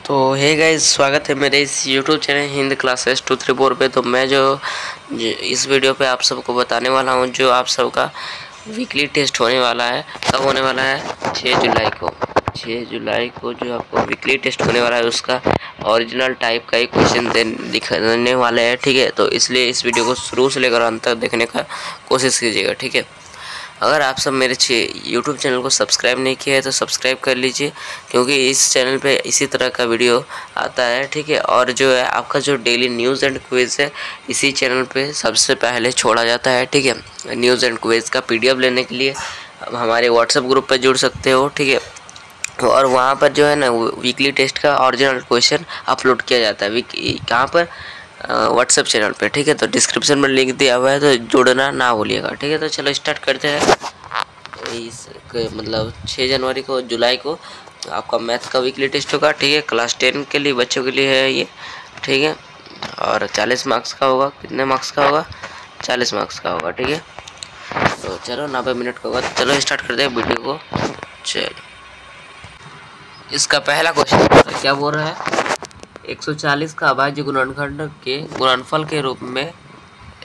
तो hey guys, स्वागत है मेरे इस YouTube चैनल हिंद क्लासेस 234 पे। तो मैं जो इस वीडियो पे आप सबको बताने वाला हूँ जो आप सबका वीकली टेस्ट होने वाला है। कब होने वाला है? 6 जुलाई को। 6 जुलाई को जो आपको वीकली टेस्ट होने वाला है उसका ओरिजिनल टाइप का एक क्वेश्चन दिखाने वाले हैं, ठीक है। तो इसलिए इस वीडियो को शुरू से लेकर अंत तक देखने का कोशिश कीजिएगा, ठीक है। अगर आप सब मेरे YouTube चैनल को सब्सक्राइब नहीं किया है तो सब्सक्राइब कर लीजिए, क्योंकि इस चैनल पे इसी तरह का वीडियो आता है, ठीक है। और जो है आपका जो डेली न्यूज़ एंड क्विज़ है इसी चैनल पे सबसे पहले छोड़ा जाता है, ठीक है। न्यूज़ एंड क्विज़ का PDF लेने के लिए हमारे व्हाट्सएप ग्रुप पर जुड़ सकते हो, ठीक है। और वहाँ पर जो है ना वीकली टेस्ट का ओरिजिनल क्वेश्चन अपलोड किया जाता है। कहाँ पर? व्हाट्सएप चैनल पे, ठीक है। तो डिस्क्रिप्शन में लिंक दिया हुआ है, तो जुड़ना ना भूलिएगा, ठीक है। तो चलो स्टार्ट करते हैं। मतलब 6 जुलाई को आपका मैथ का वीकली टेस्ट होगा, ठीक है। क्लास 10 के लिए बच्चों के लिए है ये, ठीक है। और 40 मार्क्स का होगा। कितने मार्क्स का होगा? 40 मार्क्स का होगा, ठीक है। तो चलो 90 मिनट का होगा। तो चलो स्टार्ट करते हैं वीडियो को। चलो, इसका पहला क्वेश्चन क्या बोल रहा है? 140 का अभाज्य गुणनखंड के गुणनफल के रूप में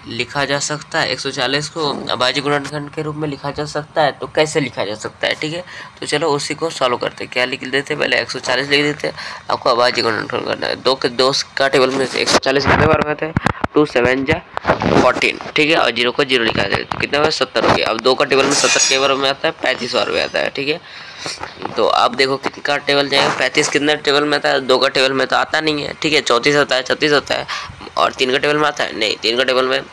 लिखा जा सकता है। 140 को अभाज्य गुणनखंड के रूप में लिखा जा सकता है, तो कैसे लिखा जा सकता है, ठीक है। तो चलो उसी को सॉल्व करते हैं। क्या लिख देते? पहले 140 लिख देते हैं। आपको अभाज्य गुणनखंड करना है। दो का टेबल में 140 कितने बार में आता है? 2 7 जा 14, ठीक है। और 0 को 0 लिखा देते, कितने बार? 70 हो गया। अब 2 का टेबल में 70 के बार में आता है? 35 बार में आता है, ठीक है। तो आप देखो कितना टेबल जाएगा? 35 कितना टेबल में आता है? 2 का टेबल में तो आता नहीं है, ठीक है। 34 आता है, 36 आता है। और 3 का टेबल में आता है? नहीं, 3 का टेबल में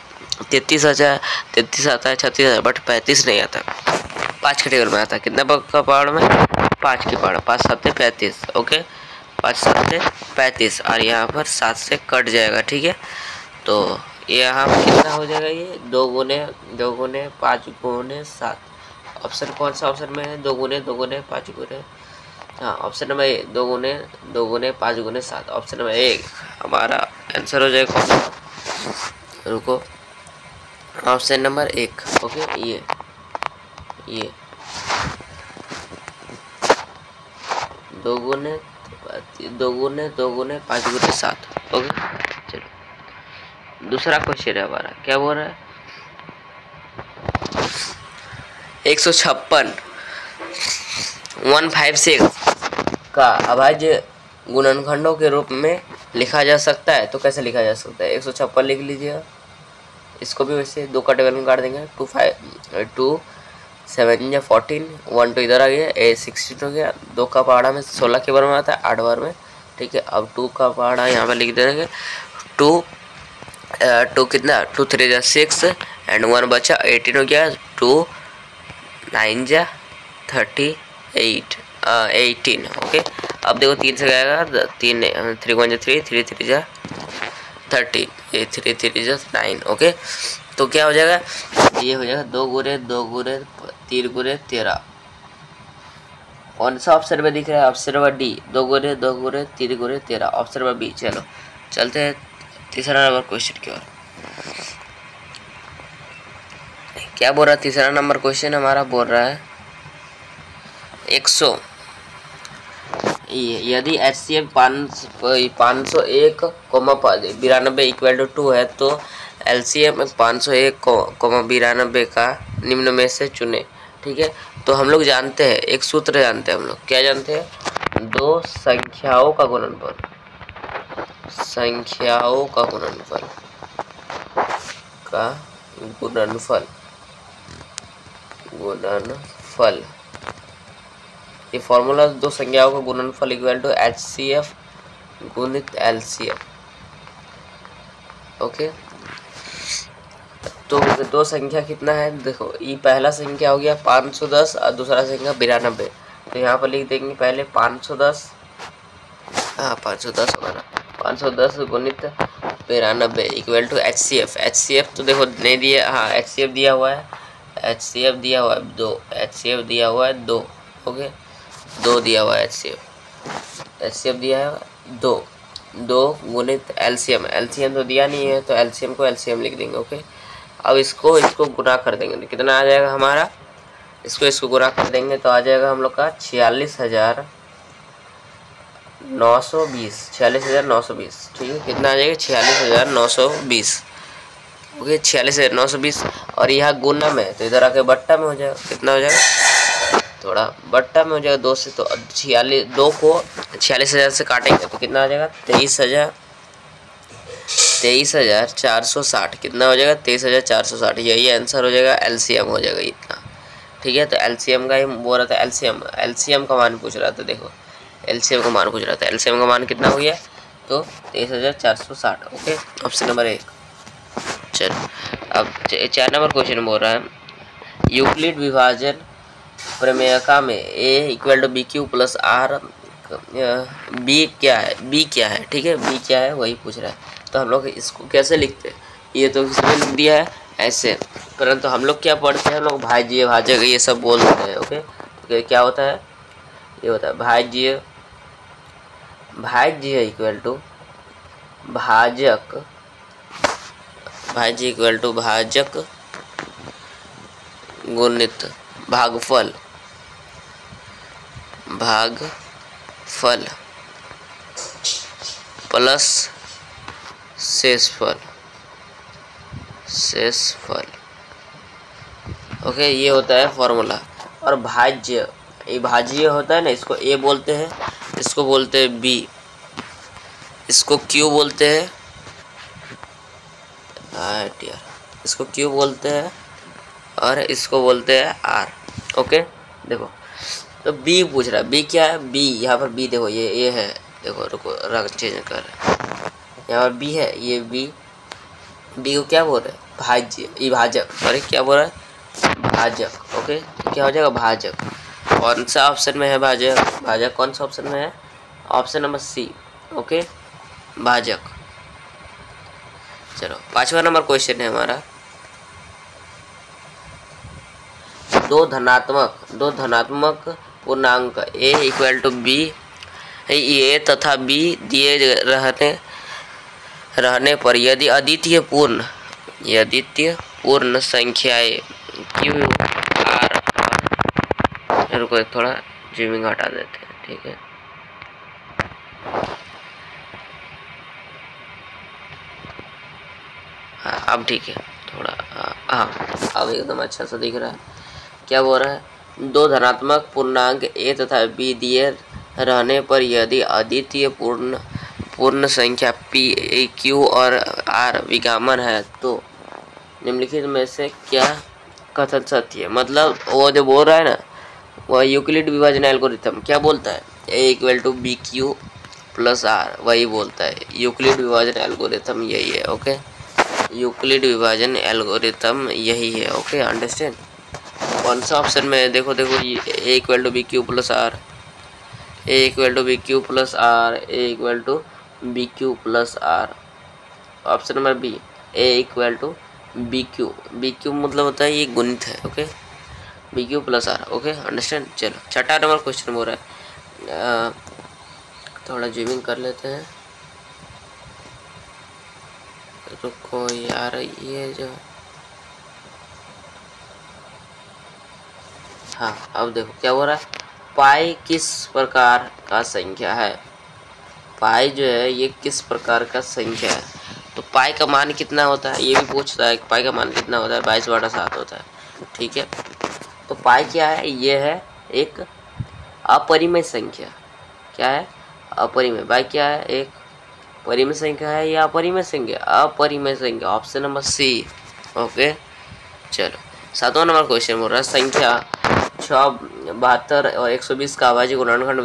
33 आता है, 36 आता है, बट 35 नहीं आता। 5 के टेबल में आता है। कितना का पहाड़ में? 5 के पहाड़। 5 7 35, ओके। 5 7 35 और यहाँ पर 7 से कट जाएगा, ठीक है। तो यहाँ कितना हो जाएगा? ये 2 गुने 5 गुने 7। ऑप्शन कौन सा ऑप्शन में है? 2 गुने 5 गुने, हाँ, ऑप्शन नंबर ए, 2 गुने 5 गुने 7। ऑप्शन नंबर ए हमारा आंसर हो जाएगा। रुको, ऑप्शन नंबर 1, ओके। ये 2 गुने 5 गुने 7, ओके। चलो दूसरा क्वेश्चन है हमारा। क्या बोल रहा है? 156 156 का अभाज्य गुणनखंडों के रूप में लिखा जा सकता है, तो कैसे लिखा जा सकता है? 156 लिख लीजिएगा। इसको भी वैसे 2 का टेबल में काट देंगे। 2 7 या 14, 1 2 इधर आ गया, 16 हो गया। 2 का पहाड़ा में 16 के बार में आता है, 8 बार में, ठीक है। अब 2 का पहाड़ा यहाँ पर लिख देंगे। 2 कितना? 2 3 जा 6 एंड 1 बचा, 18 हो गया। 2 9 जा 38, 18, ओके। अब देखो 3 से गएगा 3 3 1 जा 3 3 3 जा 13, 3 3 जा 9, ओके। तो क्या हो जाएगा? ये हो जाएगा 2 गुने 3 गुने 13। कौन सा ऑप्शन में दिख रहा है? ऑप्शन नंबर डी, 2 गुने 3 गुने 13, ऑप्शन नंबर बी। चलो चलते हैं तीसरा नंबर क्वेश्चन की ओर। क्या बोल रहा है? तीसरा नंबर क्वेश्चन हमारा बोल रहा है 100 यदि HCF 501, 92 इक्वल टू 2 है, तो LCM 501, 92 का निम्न में से चुने, ठीक है। तो हम लोग जानते हैं, एक सूत्र जानते हैं हम लोग। क्या जानते हैं? 2 संख्याओं का गुणनफल, गुणनफल ये फॉर्मूला 2 संख्याओं का गुणनफल इक्वल टू HCF गुणित LCM, ओके। तो 2 संख्या कितना है? देखो, ये पहला संख्या हो गया 510 और दूसरा संख्या 92। तो यहाँ पर लिख देंगे पहले 510, हाँ 510 होगा ना, 510 गुणित 92 इक्वल टू HCF तो देखो नहीं दिया, हाँ HCF दिया हुआ है, 2, HCF दिया हुआ है 2, ओके। 2 दिया हुआ है HCF दिया है 2 गुणित LCM तो दिया नहीं है, तो LCM को LCM लिख देंगे, ओके। अब इसको गुणा कर देंगे तो कितना आ जाएगा हमारा? इसको गुणा कर देंगे तो आ जाएगा हम लोग का 46,000 920, 46,920, ठीक है। कितना आ जाएगा? 46,920, ओके। 46,920 और यहाँ गुना में तो इधर आके बट्टा में हो जाएगा। कितना हो जाएगा? थोड़ा बट्टा में हो जाएगा 2 से, तो 46, 2 को 46,000 से काटेंगे तो कितना आ जाएगा? 23,460। कितना हो जाएगा? 23,460। यही आंसर हो जाएगा, एलसीएम हो जाएगा इतना, ठीक है। तो एलसीएम का ही बोल रहा था, एलसीएम का मान पूछ रहा था। देखो एलसीएम का मान पूछ रहा था, एलसीएम का मान कितना हो गया? तो 23,460, ओके। Option number 1। चलो अब 4 नंबर क्वेश्चन बोल रहा है, यूक्लिड विभाजन प्रमेयका में a = BQ + R, बी क्या है? बी क्या है? ठीक है, बी क्या है वही पूछ रहा है। तो हम लोग इसको कैसे लिखते हैं? ये तो किसी ने लिख दिया है ऐसे, परंतु हम लोग क्या पढ़ते हैं? हम लोग भाज्य भाजक ये सब बोलते हैं, ओके। तो क्या होता है? ये होता है भाज्य = भाजक, भाज्य = भाजक गुणित भागफल प्लस शेषफल, ओके। ये होता है फॉर्मूला। और भाज्य, ये भाज्य होता है ना, इसको ए बोलते हैं, इसको बोलते हैं बी, इसको क्यू बोलते हैं, इसको क्यू बोलते हैं, और इसको बोलते हैं आर, ओके। देखो तो बी पूछ रहा है, बी क्या है? बी यहाँ पर बी देखो, ये है, देखो रुको रंग चेंज कर, यहाँ पर बी है, ये बी को क्या बोल रहे हैं? भाज्य, ये भाजक, सॉरी क्या बोल रहा है? भाजक, ओके। तो क्या हो जाएगा? भाजक। कौन सा ऑप्शन में है भाजक? कौन सा ऑप्शन में है? ऑप्शन नंबर सी, ओके, भाजक। चलो 5वां नंबर क्वेश्चन है हमारा, दो धनात्मक पूर्णांक a = b, a तथा b दिए रहने पर यदि अद्वितीय पूर्ण संख्याएं q, r, रुको थोड़ा जूमिंग हटा देते हैं, ठीक है। हाँ अब ठीक है, थोड़ा हाँ अब एकदम अच्छा सा दिख रहा है। क्या बोल रहा है? दो धनात्मक पूर्णांक a तथा b दिए रहने पर यदि अद्वितीय पूर्ण संख्या p, q और r विगामन है तो निम्नलिखित में से क्या कथन सत्य है? मतलब वो जो बोल रहा है ना, वह यूक्लिड विभाजन एल्गोरिथम क्या बोलता है? a = BQ + R वही बोलता है। यूक्लिड विभाजन एल्गोरिथम यही है, ओके। यूक्लिड विभाजन एल्गोरिथम यही है, ओके। अंडरस्टैंड? कौन सा ऑप्शन में है? देखो a = BQ + R, a = BQ + R, a = BQ + R। Option number B, a = BQ मतलब होता है ये गुणित है, okay. BQ + R, okay. Understand? चलो 6वां नंबर क्वेश्चन हो रहा है, थोड़ा जूमिंग कर लेते हैं, रुको यार, ये जो हाँ अब देखो क्या हो रहा है, पाई किस प्रकार का संख्या है? पाई जो है ये किस प्रकार का संख्या है? तो पाई का मान कितना होता है ये भी पूछता है। पाई का मान कितना होता है? 22/7 होता है, ठीक है। तो पाई क्या है? ये है एक अपरिमेय संख्या। क्या है? अपरिमेय। पाई क्या है? एक परिमेय संख्या है या अपरिमेय संख्या? अपरिमेय संख्या, ऑप्शन नंबर सी, ओके। चलो 7वां नंबर क्वेश्चन बोल रहा है, संख्या 6, 72 और 120 का अभाज्य गुणनखंड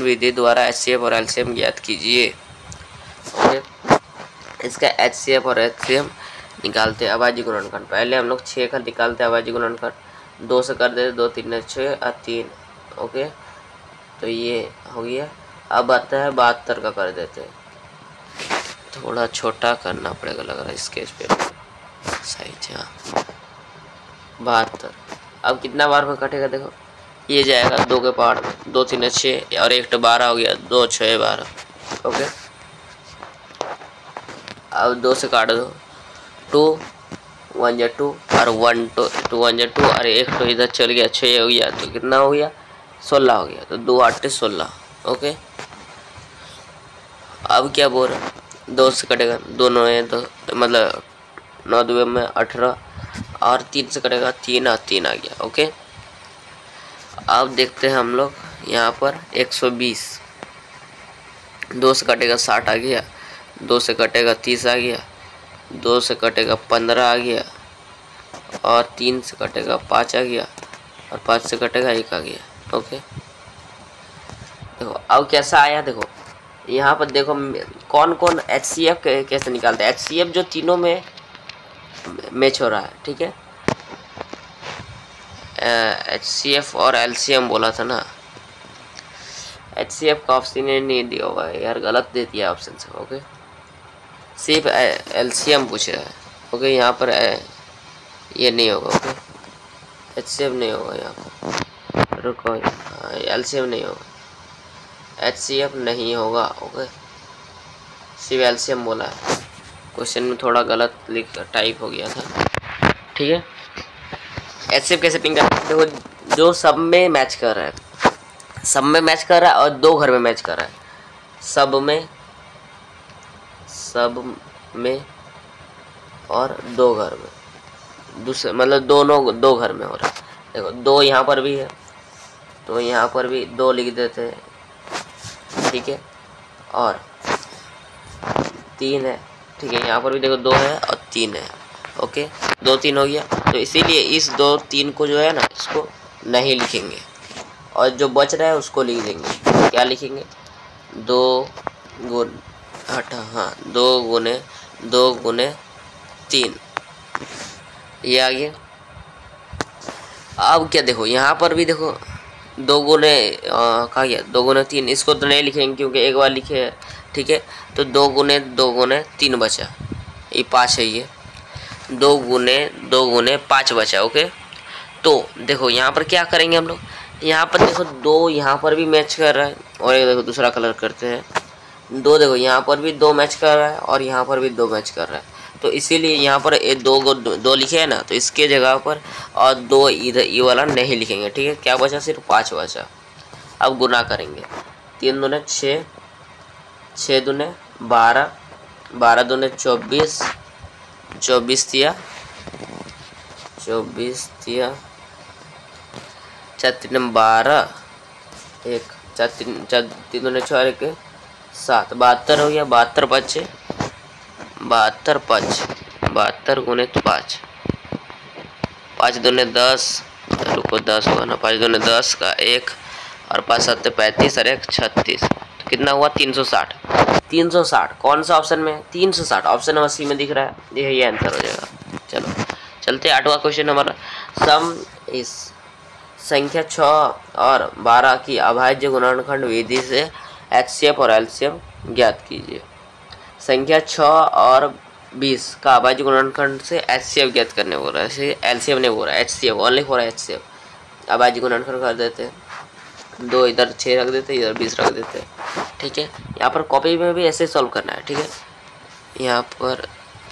विधि द्वारा HCF और LCM ज्ञात कीजिए, ओके। इसका HCF और LCM निकालते हैं अभाज्य गुणनखंड। पहले हम लोग 6 का निकालते हैं अभाज्य गुणनखंड, 2 से कर देते, 2 3 6 और 3, ओके। तो ये हो गया। अब आता है 72 का कर देते हैं, थोड़ा छोटा करना पड़ेगा लग रहा है स्केच पे साइज, हाँ 72। अब कितना बार में कटेगा? देखो ये जाएगा 2 के पार्ट में, 2 3 6 और 1 12 हो गया, 2 6 12, ओके। अब 2 से काट दो, 2 1 जा 2 और 1 2 1 जा 2 और 1 तो इधर चल गया, 6 हो गया, तो कितना हो गया 16 हो गया। तो 2 8 16। ओके, अब क्या बोल रहा है, 2 से कटेगा, दोनों है तो मतलब 9 2 में 18 और 3 से कटेगा 3 और 3 आ गया। ओके, अब देखते हैं हम लोग यहाँ पर 120, 2 से कटेगा 60 आ गया, 2 से कटेगा 30 आ गया, 2 से कटेगा 15 आ गया और 3 से कटेगा 5 आ गया और 5 से कटेगा 1 आ गया। ओके, देखो अब कैसा आया, देखो यहाँ पर देखो कौन कौन HCF कैसे निकालते हैं। HCF जो तीनों में मैच हो रहा है, ठीक है। HCF और LCM बोला था ना, HCF का ऑप्शन नहीं दिया हुआ है यार, गलत दे दिया ऑप्शन से। ओके, सिर्फ LCM पूछा है। ओके, यहाँ पर ये नहीं होगा। ओके, HCF नहीं होगा यहाँ पर, रुको, LCM नहीं होगा, HCF नहीं होगा। ओके, सिर्फ LCM बोला है, क्वेश्चन में थोड़ा गलत टाइप हो गया था, ठीक है। HCF कैसे पिंग करते हैं, देखो जो सब में मैच कर रहा है, सब में मैच कर रहा है और 2 घर में मैच कर रहा है, सब में और 2 घर में, दूसरे मतलब दोनों 2 घर में हो रहा है। देखो 2 यहाँ पर भी है तो यहाँ पर भी 2 लिख देते हैं, ठीक है, और 3 है, ठीक है, यहाँ पर भी देखो 2 है और 3 है। ओके, 2 3 हो गया, तो इसीलिए इस 2 3 को जो है ना, इसको नहीं लिखेंगे और जो बच रहा है उसको लिख देंगे। क्या लिखेंगे, 2 गुने 3, ये आ गया। अब क्या देखो यहाँ पर भी देखो 2 गुने कहा गया 2 गुने 3, इसको तो नहीं लिखेंगे क्योंकि एक बार लिखे है, ठीक है। तो 2 गुने 3 बचा, ये 5 है, ये 2 गुने 5 बचा। ओके, तो देखो यहाँ पर क्या करेंगे हम लोग, यहाँ पर देखो 2 यहाँ पर भी मैच कर रहा है और एक देखो दूसरा कलर करते हैं, 2 देखो यहाँ पर भी 2 मैच कर रहा है और यहाँ पर भी 2 मैच कर रहा है, तो इसीलिए यहाँ पर 2 लिखे है ना, तो इसके जगह पर और 2 इधर ये वाला नहीं लिखेंगे, ठीक है। क्या बचा, सिर्फ 5 बचा। अब गुना करेंगे, 3 दूने 6, 6 दूने 12, 12 दूने 24, 24 दिया 4 3 12, 1 4 3 दूने 4 1 7, 72 हो गया, 72 5 72 गुने 5, 5 दूने 10, रुको 10 हुआ ना, 5 दूने 10 का 1 और 5 7 35 और 1 36, तो कितना हुआ 360। 360 कौन सा ऑप्शन में, 360 ऑप्शन नंबर सी में दिख रहा है, ये आंसर हो जाएगा। चलो चलते 8वां क्वेश्चन हमारा, सम इस संख्या 6 और 12 की अभाज्य गुणनखंड विधि से HCF और LCM ज्ञात कीजिए। संख्या 6 और 20 का अभाज्य गुणनखंड से HCF ज्ञात करने बोल रहा है, LCM नहीं बोल रहा है, HCF ओनली फॉर HCF। अभाज्य गुणनखंड कर देते हैं, 2 इधर 6 रख देते हैं, इधर 20 रख देते हैं, ठीक है। यहाँ पर कॉपी में भी ऐसे सॉल्व करना है, ठीक है। यहाँ पर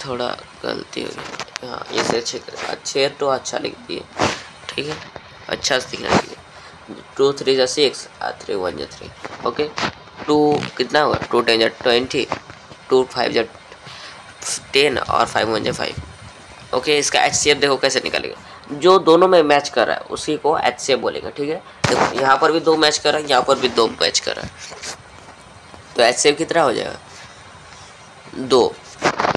थोड़ा गलती हो गई, हाँ ऐसे अच्छे तो अच्छा लिख दिए, ठीक है, अच्छा से दिखना चाहिए। 2 3 जा 6 और 3 1 जा 3। ओके, 2 कितना हुआ, 2 10 जा 20, 2 5 जा 10 और 5 1 जा 5। ओके, इसका HCF देखो कैसे निकालेगा, जो दोनों में मैच कर रहा है उसी को HCF बोलेगा, ठीक है। देखो यहाँ पर भी 2 मैच कर रहा है, यहाँ पर भी 2 मैच कर रहा है, तो HCF कितना हो जाएगा 2।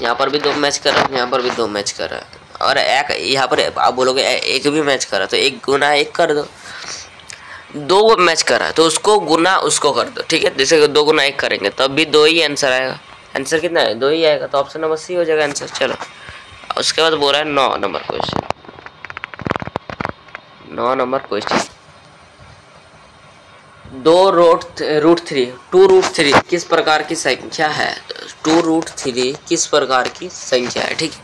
यहाँ पर भी 2 मैच कर रहा है, यहाँ पर भी 2 मैच कर रहा है, और एक यहाँ पर आप बोलोगे एक भी मैच कर रहा है, तो 1 गुना 1 कर दो। 2 मैच कर रहा है तो उसको गुना उसको कर दो, ठीक है। जैसे 2 गुना 1 करेंगे तब भी 2 ही आंसर आएगा। आंसर कितना है, 2 ही आएगा, तो ऑप्शन नंबर सी हो जाएगा आंसर। चलो उसके बाद बोल रहा है 9 number question. 9 number question, 2 root three किस प्रकार की संख्या है। 2 रूट 3 किस प्रकार की संख्या है, ठीक है।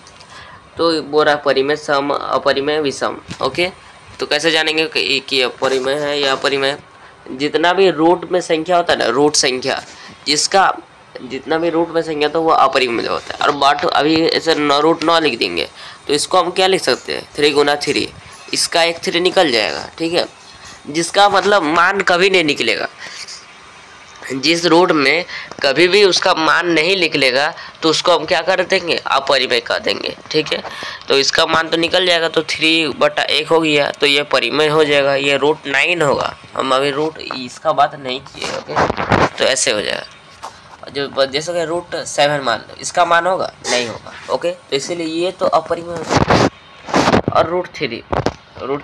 तो बोल रहा है परिमेय, सम, अपरिमेय, विषम। ओके, तो कैसे जानेंगे कि अपरिमेय है या अपरिमेय। जितना भी रूट में संख्या होता है ना, रूट संख्या जिसका जितना भी रूट में संख्या तो वो अपरिमेय होता है। और बट अभी ऐसे रूट 9 लिख देंगे तो इसको हम क्या लिख सकते हैं, 3 गुना 3, इसका एक 3 निकल जाएगा, ठीक है, जिसका मतलब मान कभी नहीं निकलेगा। जिस रूट में कभी भी उसका मान नहीं निकलेगा तो उसको हम क्या कर देंगे, अपरिमेय कर देंगे, ठीक है। तो इसका मान तो निकल जाएगा, तो 3/1 हो गया, तो ये परिमेय हो जाएगा, ये रूट 9 होगा। हम अभी रूट इसका बात नहीं किए, ओके, तो ऐसे हो जाएगा। जो जैसे कि रूट 7 मान लो, इसका मान होगा, नहीं होगा, ओके, तो इसीलिए ये तो अपरिमेय हो जाएगा। और रूट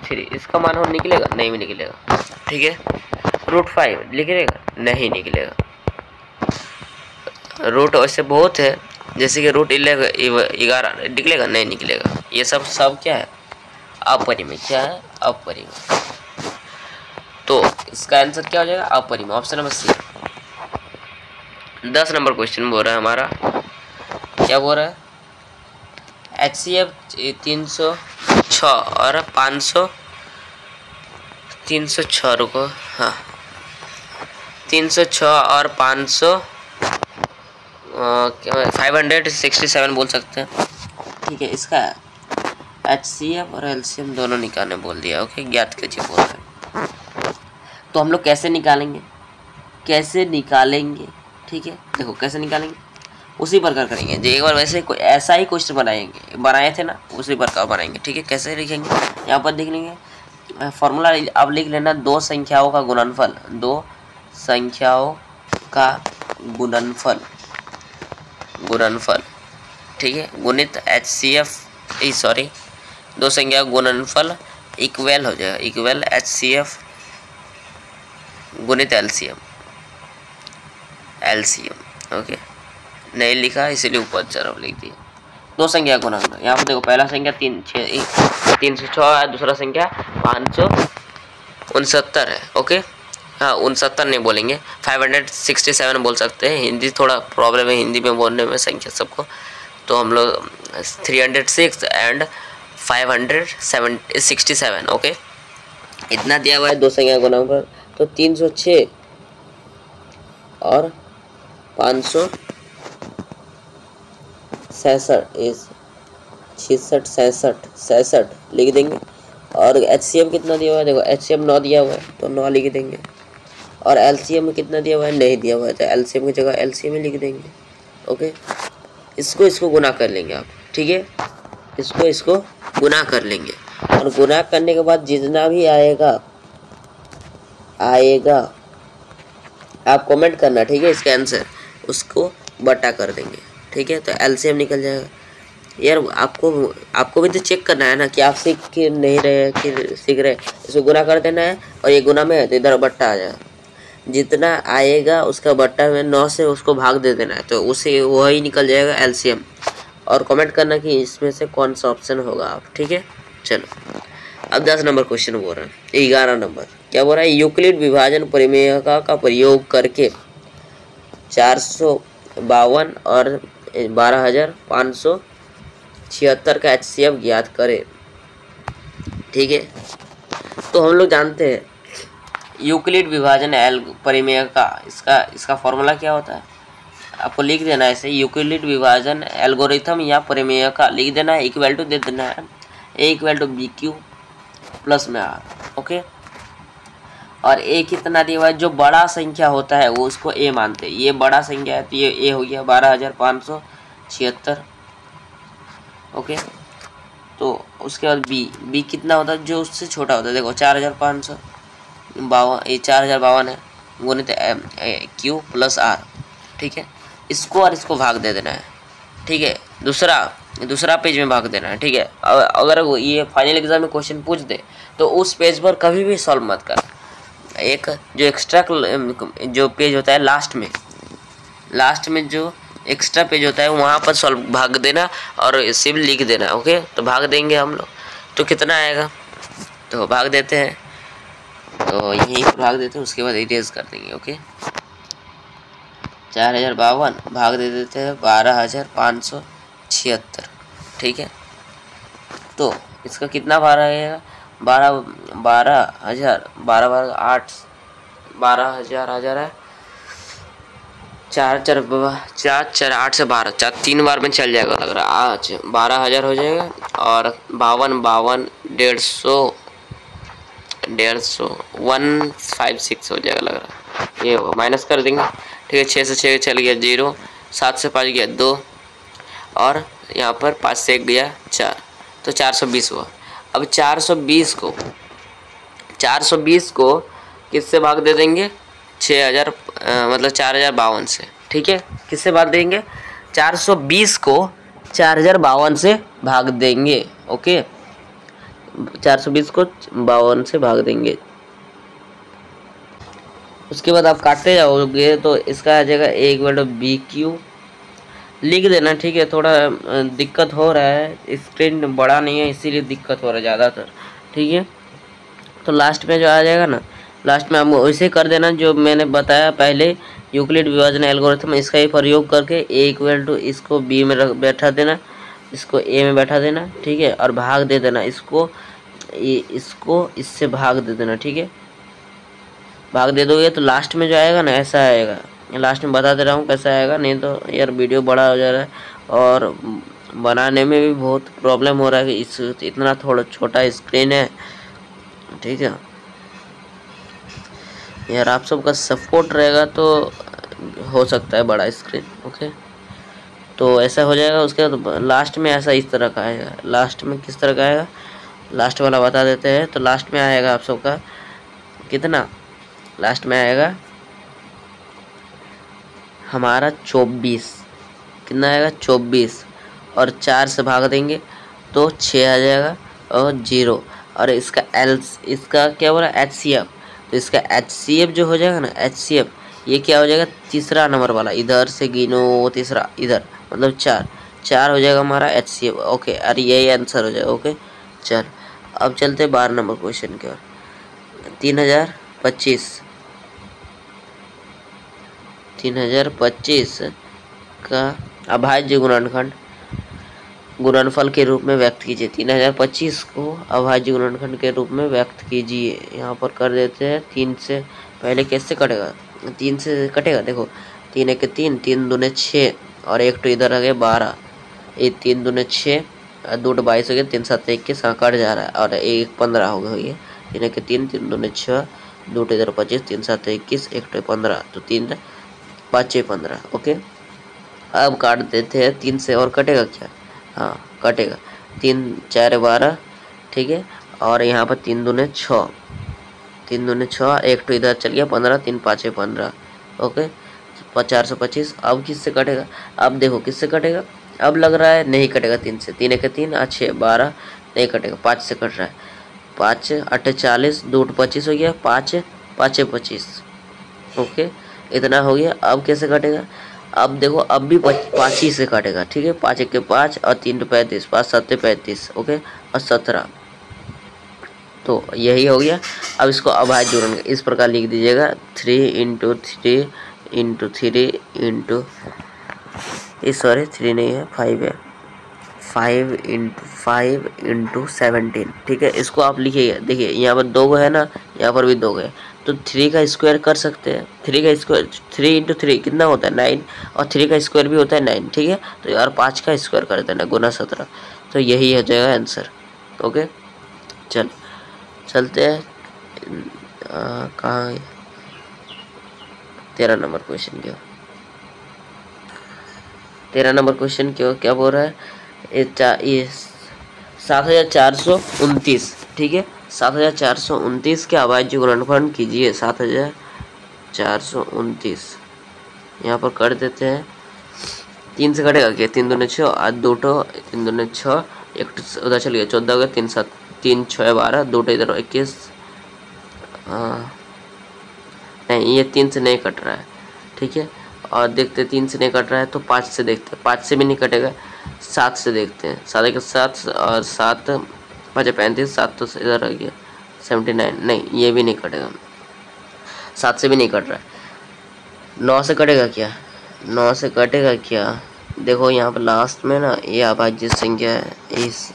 3 इसका मान हो निकलेगा, नहीं भी निकलेगा, ठीक है। रूट 5 निकलेगा, नहीं निकलेगा। रूट वैसे बहुत है, जैसे कि रूट 11 निकलेगा, नहीं निकलेगा। ये सब क्या है, अपरिमेय। क्या है, अपरिमेय। तो इसका आंसर क्या हो जाएगा, अपरिमेय, option number C. 10 number question बोल रहा है हमारा, क्या बोल रहा है, HCF 306 और 306 रुको, हाँ 306 और 567 बोल सकते हैं, ठीक है। इसका HCF और LCM दोनों निकालने बोल दिया, ओके, ज्ञात कीजिए बोल रहे हैं। तो हम लोग कैसे निकालेंगे, ठीक है, देखो कैसे निकालेंगे, उसी प्रकार करेंगे जो एक बार वैसे कोई ऐसा ही क्वेश्चन बनाए थे ना, उसी प्रकार बनाएंगे, ठीक है। कैसे लिखेंगे, यहाँ पर देख लेंगे फॉर्मूला, अब लिख लेना 2 संख्याओं का गुणनफल, 2 संख्याओं का गुणनफल, ठीक है, गुणित HCF, 2 संख्या गुणनफल इक्वल हो जाएगा, इक्वल HCF गुणित LCM, ओके, नहीं लिखा इसीलिए ऊपर तरफ लिख दिया। 2 संख्या गुणनफल, यहाँ पर देखो पहला संख्या 306 है, दूसरा संख्या 569 है, ओके, हाँ 69 नहीं बोलेंगे, 567 बोल सकते हैं। हिंदी थोड़ा प्रॉब्लम है हिंदी में बोलने में संख्या सबको, तो हम लोग 306 एंड 567, ओके, इतना दिया हुआ है 2 संख्या गुणनफल। तो 306 और 566 लिख देंगे। और HCM कितना दिया हुआ है, देखो HCM 9 दिया हुआ है, तो 9 लिख देंगे। और LCM कितना दिया हुआ है, नहीं दिया हुआ है, तो LCM की जगह LCM ही लिख देंगे, ओके। इसको गुना कर लेंगे आप, ठीक है, इसको गुना कर लेंगे। और गुना करने के बाद जितना भी आएगा आप कमेंट करना, ठीक है, इसका आंसर, उसको बटा कर देंगे, ठीक है। तो LCM निकल जाएगा। यार आपको भी तो चेक करना है ना कि आप सीख के नहीं रहे कि सीख रहे। इसको गुना कर देना है, और ये गुना में है तो इधर बट्टा आ जाएगा, जितना आएगा उसका बट्टा में 9 से उसको भाग दे देना है, तो उसे वही निकल जाएगा LCM। और कमेंट करना कि इसमें से कौन सा ऑप्शन होगा आप, ठीक है। चलो अब 10 नंबर क्वेश्चन बोल रहा है, 11 नंबर क्या बोल रहा है, यूक्लिड विभाजन परिमेय का प्रयोग करके 452 और 12,576 का HCF ज्ञात करें, ठीक है। तो हम लोग जानते हैं यूक्लिड विभाजन परिमेय का इसका फॉर्मूला क्या होता है, आपको लिख देना है ऐसे, यूक्लिड विभाजन एल्गोरिथम या परिमेय का लिख देना है, इक्वल टू दे देना है A = BQ प्लस में R, ओके। और A कितना दिया हुआ है, जो बड़ा संख्या होता है वो उसको A मानते हैं, ये बड़ा संख्या है तो ये A हो गया 12,576, ओके। तो उसके बाद B कितना होता है, जो उससे छोटा होता है, देखो 4,552, ये 4,052 है, गुणित Q प्लस R, ठीक है। इसको और इसको भाग दे देना है, ठीक है, दूसरा पेज में भाग देना है, ठीक है। अगर ये फाइनल एग्जाम में क्वेश्चन पूछ दे तो उस पेज पर कभी भी सॉल्व मत कर, एक जो एक्स्ट्रा जो पेज होता है लास्ट में जो एक्स्ट्रा पेज होता है वहाँ पर सॉल्व भाग देना और सिर्फ लिख देना, ओके। तो भाग देंगे हम लोग, तो कितना आएगा, तो भाग देते हैं, तो यहीं पर भाग देते हैं, उसके बाद इरेज कर देंगे, ओके। 4,052 भाग दे देते हैं 12,576, ठीक है। तो इसका कितना भार आएगा, 12,000 है 4 4 4 4 8 से 12 4 3 बार में चल जाएगा लग रहा है। आज 12,000 हो जाएगा और 52 150 156 हो जाएगा लग रहा है। ये माइनस कर देंगे, ठीक है। 6 से 6 चल गया 0, 7 से 5 गया 2 और यहाँ पर 5 से 1 गया 4, तो 420 हुआ। अब 420 को किससे भाग दे देंगे? 6000 मतलब 4052 से, ठीक है। किससे भाग देंगे? 420 को 4052 से भाग देंगे, ओके। 420 को 52 से भाग देंगे। उसके बाद आप काटते जाओगे तो इसका आ जाएगा A=BQ लिख देना, ठीक है। थोड़ा दिक्कत हो रहा है, स्क्रीन बड़ा नहीं है इसीलिए दिक्कत हो रहा है ज़्यादातर, ठीक है। तो लास्ट में जो आ जाएगा ना, लास्ट में आप वैसे कर देना जो मैंने बताया पहले, यूक्लिड विभाजन एल्गोरिथम, इसका ही प्रयोग करके A= इसको B में बैठा देना, इसको A में बैठा देना, ठीक है। और भाग दे देना, इसको इससे भाग दे देना, ठीक है। भाग दे दोगे तो लास्ट में जो आएगा ना ऐसा आएगा। लास्ट में बता दे रहा हूँ कैसा आएगा, नहीं तो यार वीडियो बड़ा हो जा रहा है और बनाने में भी बहुत प्रॉब्लम हो रहा है कि इस इतना थोड़ा छोटा स्क्रीन है, ठीक है। यार आप सबका सपोर्ट रहेगा तो हो सकता है बड़ा स्क्रीन, ओके। तो ऐसा हो जाएगा। उसके बाद लास्ट में ऐसा इस तरह का आएगा। लास्ट में किस तरह का आएगा, लास्ट वाला बता देते हैं। तो लास्ट में आएगा आप सबका कितना, लास्ट में आएगा हमारा 24। कितना आएगा? 24 और 4 से भाग देंगे तो 6 आ जाएगा और 0। और इसका क्या हो रहा है? HCF। तो इसका HCF जो हो जाएगा ना, HCF ये क्या हो जाएगा? तीसरा नंबर वाला, इधर से गिनो तीसरा, इधर मतलब 4 हो जाएगा हमारा HCF, ओके। और यही आंसर हो जाएगा, ओके। चल अब चलते 12 नंबर क्वेश्चन की ओर। 3025 का अभाज्य गुणनफल के रूप में व्यक्त कीजिए। 3025 को अभाज्य गुणनखंड के रूप में व्यक्त कीजिए। यहाँ पर कर देते हैं 3 से। पहले कैसे कटेगा? 3 से कटेगा, देखो 3 1 3, 3 दूने 6 और 1 तो इधर आ गया 12। ये 3 दूने 6 और 2 22 हो गया, 3 7 21 कट जा रहा है और 1 15 हो गया। 3 1 3, 3 दूने 6, 2 इधर 25, 3 7 21, 1 तो 15, तो 3 5 6 15, ओके। अब काट देते हैं 3 से और कटेगा क्या? हाँ कटेगा। 3 4 12, ठीक है। और यहाँ पर 3 दूने 6, 3 दूने 6, 1 तो इधर चल गया 15, 3 5 15, ओके। 425। अब किससे कटेगा? अब देखो किससे कटेगा। अब लग रहा है नहीं कटेगा 3 से। 3 1 3 6 12 नहीं कटेगा। 5 से कट रहा है। 5 8 40, 2 25 हो गया, 5 5 25, ओके। इतना हो गया। अब कैसे कटेगा? अब देखो अब भी 5 ही से काटेगा, ठीक है। 5 1 5 और 3 35, 5 7 35, ओके। और 17, तो यही हो गया। अब इसको अभाज्य गुणन इस प्रकार लिख दीजिएगा, 3 × 3 × 3 इंटू, सॉरी 3 नहीं है 5 है, 5 × 5 × 17, ठीक है। इसको आप लिखिएगा। देखिए यहाँ पर 2 है ना, यहाँ पर भी 2 है, तो 3 का स्क्वायर कर सकते हैं। 3 का स्क्वायर 3 × 3 कितना होता है? 9, और 3 का स्क्वायर भी होता है 9, ठीक है। तो यार 5 का स्क्वायर कर देना, गुना 17, तो यही हो जाएगा आंसर, ओके। चलते हैं कहाँ 13 नंबर क्वेश्चन की। 13 नंबर क्वेश्चन क्यों क्या बोल रहा है? ये 7429, ठीक है। 7429 के अभाज्य गुणनफल कीजिए। 7429 यहाँ पर कर देते हैं। 3 से कटेगा क्या? 3 दूने 6 और 2 3 दूने 6, 1 उधर चल गया 14 हो गया, 3 7 3 6 12, 2 इधर 21, नहीं ये 3 से नहीं कट रहा है, ठीक है। और देखते 3 से नहीं कट रहा है तो 5 से देखते हैं। 5 से भी नहीं कटेगा, 7 से देखते हैं। 7 के 7 और 7 5 35, 7 तो इधर आ गया 79, नहीं ये भी नहीं कटेगा। 7 से भी नहीं कट रहा है। 9 से कटेगा क्या? 9 से कटेगा क्या? देखो यहाँ पर लास्ट में ना ये अभाज्य संख्या है, इस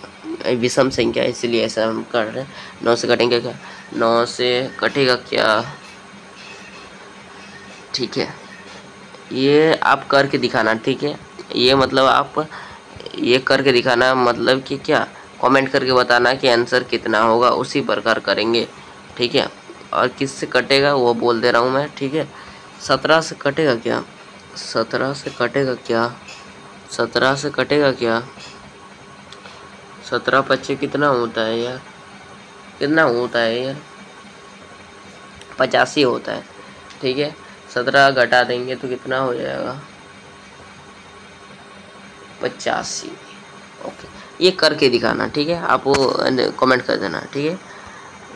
विषम संख्या, इसीलिए ऐसा हम कर रहे हैं। 9 से कटेंगे क्या? 9 से कटेगा क्या? ठीक है ये आप करके दिखाना, ठीक है। ये मतलब आप ये करके दिखाना, मतलब कि क्या, कमेंट करके बताना कि आंसर कितना होगा, उसी प्रकार करेंगे, ठीक है। और किससे कटेगा वो बोल दे रहा हूँ मैं, ठीक है। 17 से कटेगा क्या, 17 से कटेगा क्या, 17 से कटेगा क्या, 17 पच्चीस कितना होता है यार, कितना होता है यार, 85 होता है, ठीक है। 17 घटा देंगे तो कितना हो जाएगा, 85। ओके, ये करके दिखाना, ठीक है। आप वो कमेंट कर देना, ठीक है।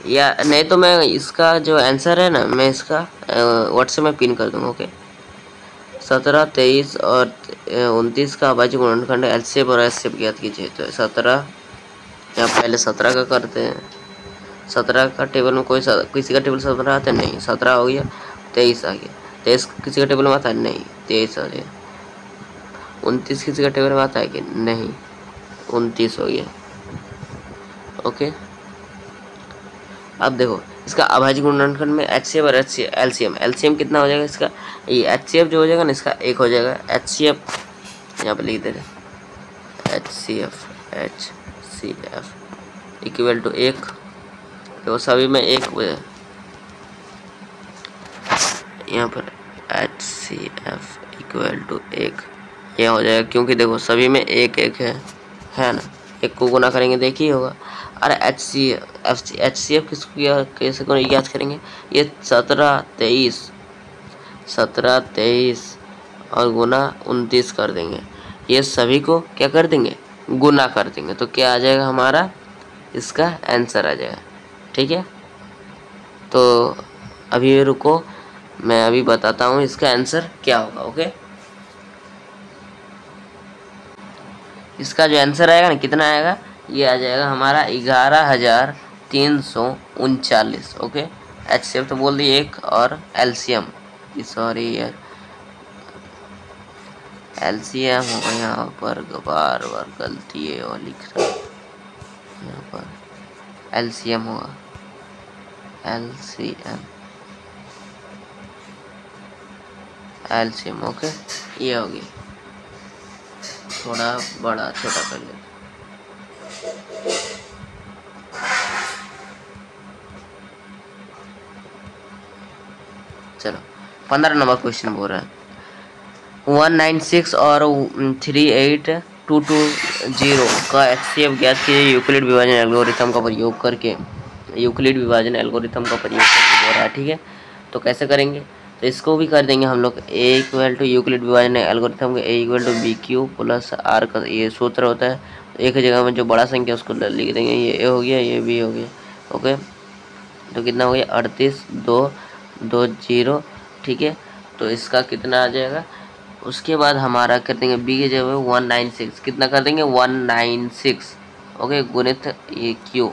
या नहीं तो मैं इसका जो आंसर है ना, मैं इसका व्हाट्सएप में पिन कर दूँगा। ओके, 17, 23 और 29 का अभाज्य गुणनखंड एलसीएम और एचसीएफ ज्ञात कीजिए। तो 17, या पहले 17 का करते हैं। 17 का टेबल में किसी का टेबल 17 आता है, नहीं। 17 हो गया, 23 आ गया, 23 किसी का टेबल में आता है, नहीं, 23 आ गया। 29 किसी का टेबल में आता है कि नहीं, 29 हो गया। ओके, अब देखो इसका अभाज्य गुणनखंड में एचसीएफ और एलसीएम, एलसीएम कितना हो जाएगा इसका, ये एचसीएफ जो हो जाएगा ना इसका 1 हो जाएगा। एचसीएफ यहाँ पे लिख देते हैं, एचसीएफ इक्वल टू 1, तो सभी में 1 यहाँ पर एचसीएफ इक्वल टू 1 यह हो जाएगा, क्योंकि देखो सभी में 1 1 है ना, 1 को गुना करेंगे देखिए होगा। अरे एचसीएफ किसको कैसे को याद करेंगे, ये 17 23 और गुना 29 कर देंगे, ये सभी को क्या कर देंगे, गुना कर देंगे, तो क्या आ जाएगा हमारा, इसका आंसर आ जाएगा, ठीक है। तो अभी रुको, मैं अभी बताता हूँ इसका आंसर क्या होगा। ओके, इसका जो आंसर आएगा ना कितना आएगा, ये आ जाएगा हमारा 11,339। ओके, एचसीएफ तो बोल दिए 1 और एलसीएम, सॉरी यार एलसीएम होगा, यहाँ पर बार बार गलती है और लिख रहा हूँ, यहाँ पर एलसीएम होगा, एलसीएम। ओके, ये होगी, थोड़ा बड़ा छोटा कर लेते, चलो 15 नंबर क्वेश्चन बोल रहा है, 196 और 38220 का एचसीएफ ज्ञात कीजिए यूक्लिड विभाजन एल्गोरिथम का प्रयोग करके, यूक्लिड विभाजन एल्गोरिथम का प्रयोग करके बोल रहा है, ठीक है। तो कैसे करेंगे, तो इसको भी कर देंगे हम लोग, ए इक्वल टू यूक्लिड विभाजन एल्गोरिथम के A equal to B Q plus R का ये सूत्र होता है। तो एक जगह में जो बड़ा संख्या उसको लिख देंगे, ये ए हो गया, ये बी हो गया। ओके, तो कितना हो गया, 38,220, ठीक है। तो इसका कितना आ जाएगा, उसके बाद हमारा कर देंगे बी की जगह 196, कितना कर देंगे 196। ओके, गुणित ये क्यू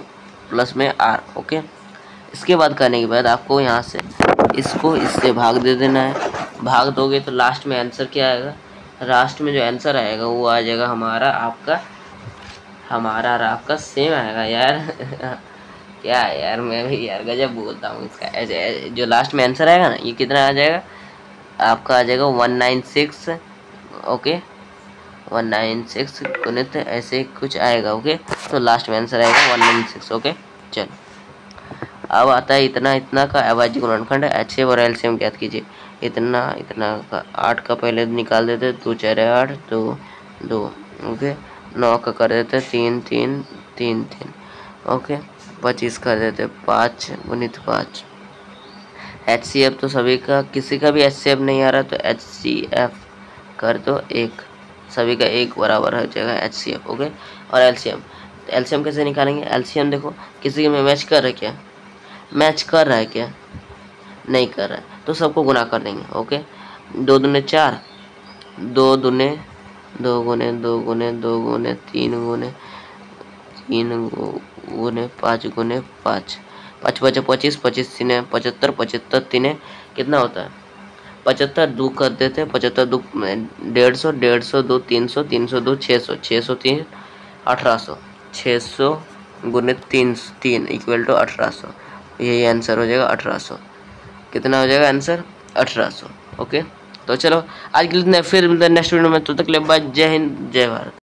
प्लस में आर। ओके, इसके बाद करने के बाद आपको यहाँ से इसको इससे भाग दे देना है, भाग दोगे तो लास्ट में आंसर क्या आएगा, लास्ट में जो आंसर आएगा वो आ जाएगा हमारा आपका सेम आएगा यार क्या है यार, मैं भी यार गजब बोलता हूँ इसका। ऐसे जो लास्ट में आंसर आएगा ना, ये कितना आ जाएगा आपका, आ जाएगा 196। ओके, 196 गुणित ऐसे कुछ आएगा। ओके, तो लास्ट में आंसर आएगा 196। ओके, चलो अब आता है इतना का अभाज्य गुणनखंड एचसीएफ और एलसीएम ज्ञात कीजिए। इतना का 8 का पहले निकाल देते, 2 4 8 2। ओके, 9 का कर देते 3 3 3 3। ओके, 25 कर देते 5 गुणित 5। एचसीएफ तो सभी का, किसी का भी एचसीएफ नहीं आ रहा तो एचसीएफ कर दो 1, सभी का 1 बराबर हो जाएगा एचसीएफ। ओके, और एलसीएम कैसे निकालेंगे, एलसीएम देखो किसी में मैच कर रहा है क्या, मैच कर रहा है क्या, नहीं कर रहा है, तो सबको गुना कर देंगे। ओके, 2 दूने 4, 2 दूने 2 गुने 2 गुने 2 गुने 3 गुने 3 गुने 5 गुने 5, 5 5 25, 25 3 75, 75 3 कितना होता है 75, 2 कर देते हैं, 75 2 150, 150 2 300, 300 2 600, 600 3 1800, 600 गुने 3 इक्वल टू 1800, यही आंसर हो जाएगा 1800। कितना हो जाएगा आंसर 1800। ओके, तो तो चलो आज के लिए इतना, फिर मिलते हैं नेक्स्ट वीडियो में। तो तक के लिए बाय, जय हिंद जय भारत।